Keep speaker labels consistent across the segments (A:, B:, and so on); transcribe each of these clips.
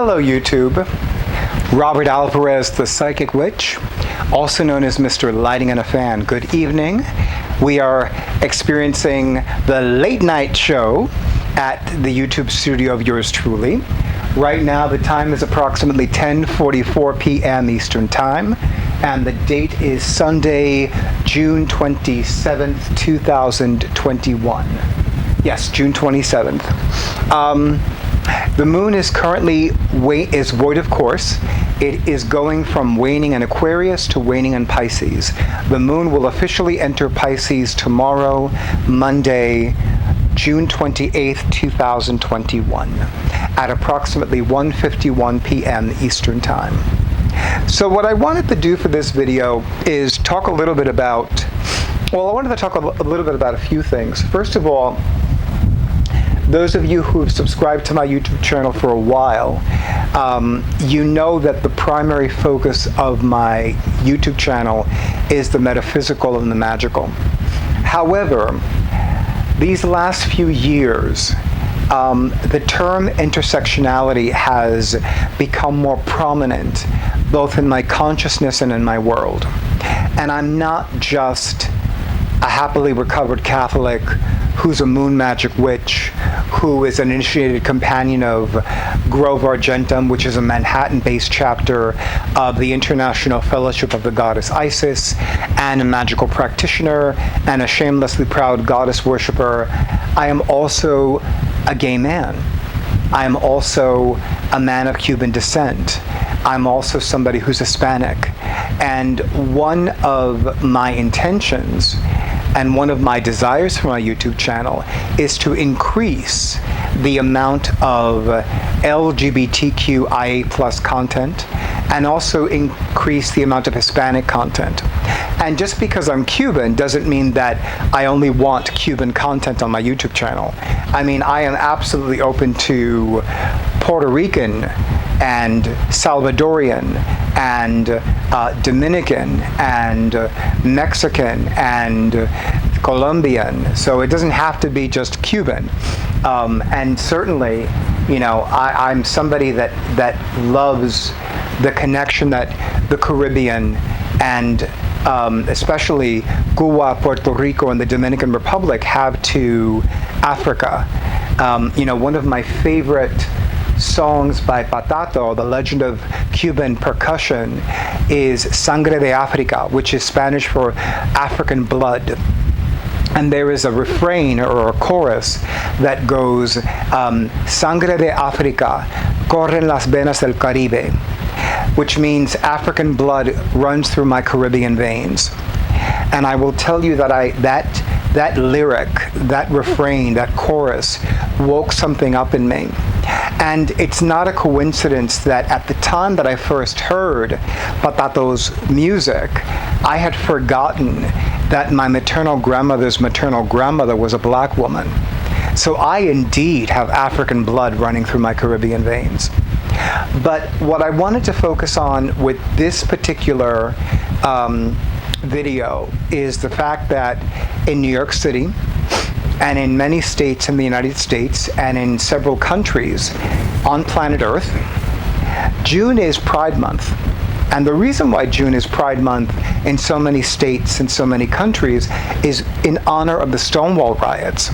A: Hello, YouTube. Robert Alvarez, the Psychic Witch, also known as Mr. Lighting and a Fan. Good evening. We are experiencing the late night show at the YouTube studio of yours truly. Right now, the time is approximately 10:44 p.m. Eastern Time, and the date is Sunday, June 27th, 2021. Yes, June 27th. The moon is currently void of course. It is going from waning in Aquarius to waning in Pisces. The moon will officially enter Pisces tomorrow, Monday, June 28th, 2021, at approximately 1:51 p.m. Eastern Time. So what I wanted to do for this video is talk a little bit about, I wanted to talk a little bit about a few things. First of all, those of you who have subscribed to my YouTube channel for a while, you know that the primary focus of my YouTube channel is the metaphysical and the magical. However, these last few years, the term intersectionality has become more prominent both in my consciousness and in my world. And I'm not just a happily recovered Catholic who's a moon magic witch, who is an initiated companion of Grove Argentum, which is a Manhattan-based chapter of the International Fellowship of the Goddess Isis, and a magical practitioner, and a shamelessly proud goddess worshiper. I am also a gay man. I am also a man of Cuban descent. I'm also somebody who's Hispanic. And one of my intentions and one of my desires for my YouTube channel is to increase the amount of LGBTQIAPlus content and also increase the amount of Hispanic content. And just because I'm Cuban doesn't mean that I only want Cuban content on my YouTube channel. I mean, I am absolutely open to Puerto Rican and Salvadorian and Dominican and Mexican and Colombian. So it doesn't have to be just Cuban. And certainly, you know, I'm somebody that loves the connection that the Caribbean and especially Cuba, Puerto Rico, and the Dominican Republic have to Africa. You know, one of my favorite songs by Patato, the legend of Cuban percussion, is Sangre de Africa, which is Spanish for African blood. And there is a refrain or a chorus that goes, Sangre de Africa, corren las venas del Caribe, which means African blood runs through my Caribbean veins. And I will tell you that that lyric, that refrain, that chorus woke something up in me. And it's not a coincidence that at the time that I first heard Patato's music, I had forgotten that my maternal grandmother's maternal grandmother was a black woman. So I indeed have African blood running through my Caribbean veins. But what I wanted to focus on with this particular video is the fact that in New York City and in many states in the United States and in several countries on planet Earth, June is Pride Month. And the reason why June is Pride Month in so many states and so many countries is in honor of the Stonewall riots.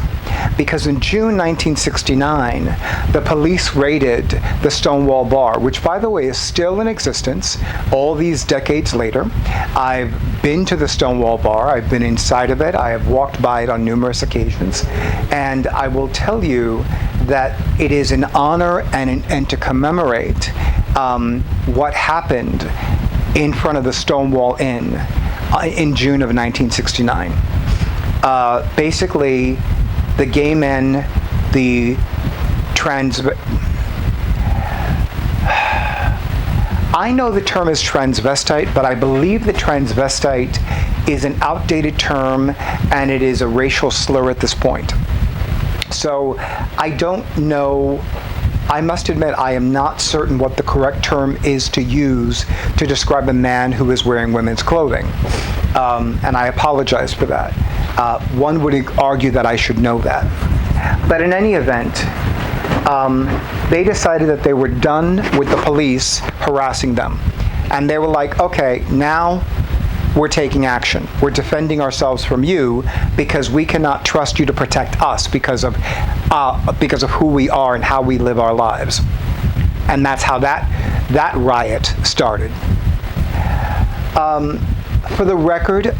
A: Because in June 1969, the police raided the Stonewall Bar, which, by the way, is still in existence all these decades later. I've been to the Stonewall Bar. I've been inside of it. I have walked by it on numerous occasions. And I will tell you that it is in honor and to commemorate what happened in front of the Stonewall Inn in June of 1969. Basically, the gay men, the I know the term is transvestite, but I believe that transvestite is an outdated term and it is a racial slur at this point. So I don't know, I must admit I am not certain what the correct term is to use to describe a man who is wearing women's clothing. And I apologize for that. One would argue that I should know that. But in any event, they decided that they were done with the police harassing them. And they were like, okay, now we're taking action. We're defending ourselves from you because we cannot trust you to protect us because of who we are and how we live our lives. And that's how that riot started. For the record,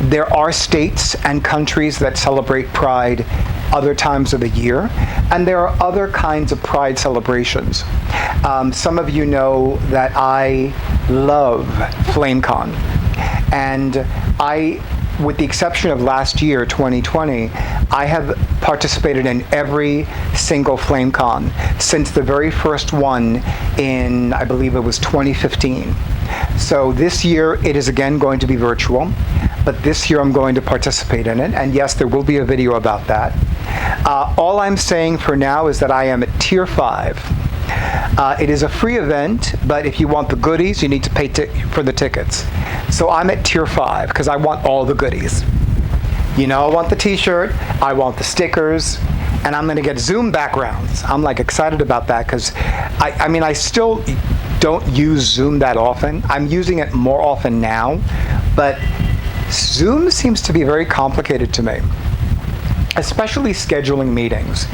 A: there are states and countries that celebrate Pride other times of the year, and there are other kinds of Pride celebrations. Some of you know that I love FlameCon, and with the exception of last year, 2020, I have participated in every single FlameCon since the very first one in, I believe it was 2015. So this year it is again going to be virtual, but this year I'm going to participate in it, and yes, there will be a video about that. All I'm saying for now is that I am at Tier 5. It is a free event, but if you want the goodies, you need to pay for the tickets. So I'm at Tier 5 because I want all the goodies. You know, I want the t-shirt, I want the stickers, and I'm going to get Zoom backgrounds. I'm like excited about that because I mean, I still don't use Zoom that often. I'm using it more often now, but Zoom seems to be very complicated to me, especially scheduling meetings.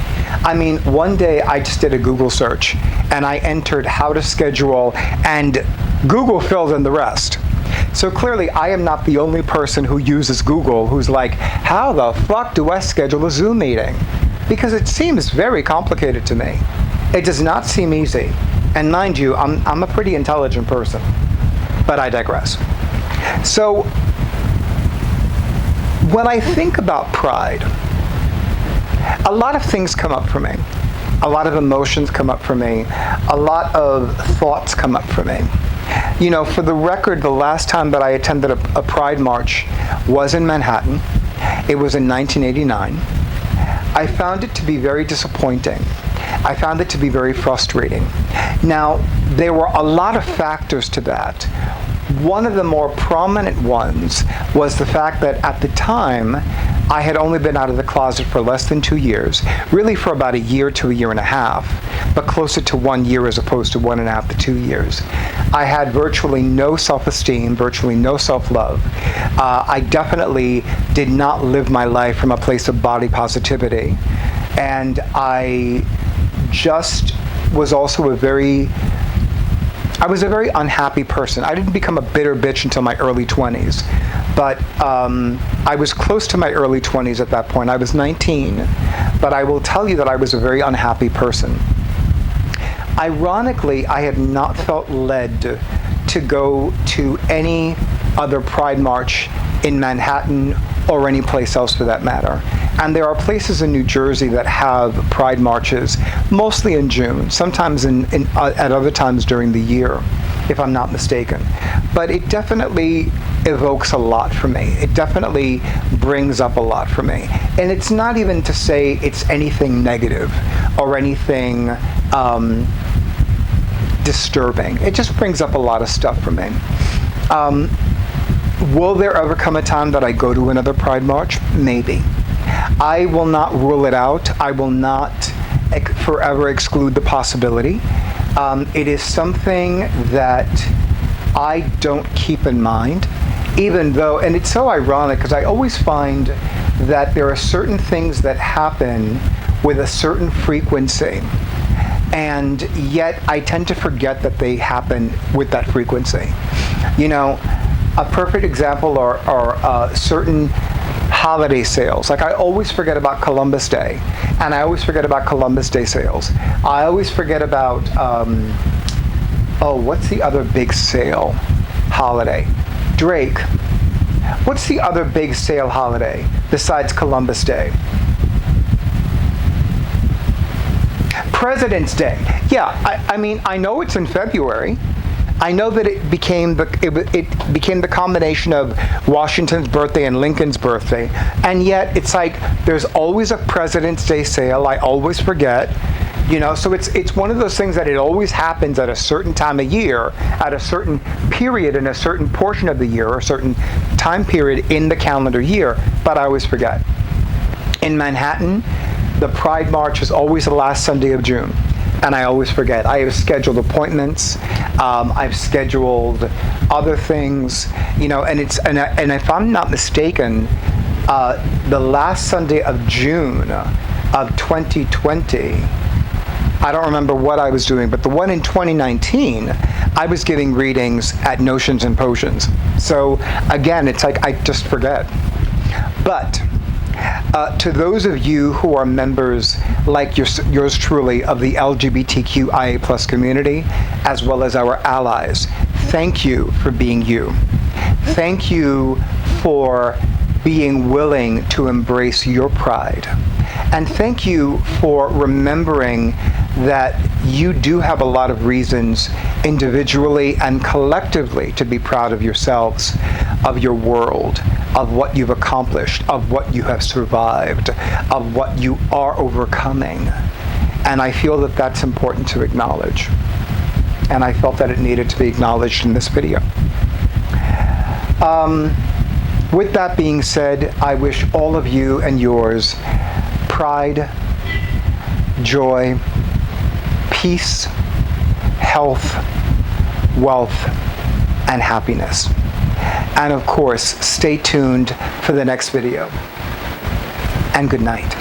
A: I mean, one day I just did a Google search and I entered how to schedule, and Google filled in the rest. So clearly I am not the only person who uses Google who's like, how the fuck do I schedule a Zoom meeting? Because it seems very complicated to me. It does not seem easy. And mind you, I'm a pretty intelligent person, but I digress. So when I think about Pride, a lot of things come up for me. A lot of emotions come up for me. A lot of thoughts come up for me. You know, for the record, the last time that I attended a Pride March was in Manhattan. It was in 1989. I found it to be very disappointing. I found it to be very frustrating. Now, there were a lot of factors to that. One of the more prominent ones was the fact that at the time, I had only been out of the closet for less than 2 years, really for about a year to a year and a half, but closer to 1 year as opposed to 1.5 to 2 years. I had virtually no self-esteem, virtually no self-love. I definitely did not live my life from a place of body positivity. And I just was also a very unhappy person. I didn't become a bitter bitch until my early 20s, but I was close to my early 20s at that point. I was 19, but I will tell you that I was a very unhappy person. Ironically, I have not felt led to go to any other Pride March in Manhattan or any place else for that matter. And there are places in New Jersey that have Pride Marches, mostly in June, sometimes at other times during the year, if I'm not mistaken. But it definitely evokes a lot for me. It definitely brings up a lot for me. And it's not even to say it's anything negative or anything disturbing. It just brings up a lot of stuff for me. Will there ever come a time that I go to another Pride March? Maybe. I will not rule it out. I will not forever exclude the possibility. It is something that I don't keep in mind, even though, and it's so ironic because I always find that there are certain things that happen with a certain frequency, and yet I tend to forget that they happen with that frequency. You know, a perfect example are certain holiday sales. Like I always forget about Columbus Day, and I always forget about Columbus Day sales. I always forget about, what's the other big sale holiday? Drake. What's the other big sale holiday besides Columbus Day? President's Day. Yeah, I mean, I know it's in February. I know that it became the combination of Washington's birthday and Lincoln's birthday, and yet it's like there's always a President's Day sale. I always forget, you know. So it's one of those things that it always happens at a certain time of year, at a certain period in a certain portion of the year, or a certain time period in the calendar year. But I always forget. In Manhattan, The Pride March is always the last Sunday of June, and I always forget. I have scheduled appointments. I've scheduled other things, and if I'm not mistaken, the last Sunday of June of 2020, I don't remember what I was doing, but the one in 2019, I was giving readings at Notions and Potions. So again, it's like I just forget. But to those of you who are members, like yours truly, of the LGBTQIA+ community, as well as our allies, thank you for being you. Thank you for being willing to embrace your pride. And thank you for remembering that you do have a lot of reasons, individually and collectively, to be proud of yourselves, of your world, of what you've accomplished, of what you have survived, of what you are overcoming. And I feel that that's important to acknowledge. And I felt that it needed to be acknowledged in this video. With that being said, I wish all of you and yours pride, joy, peace, health, wealth, and happiness. And of course, stay tuned for the next video. And good night.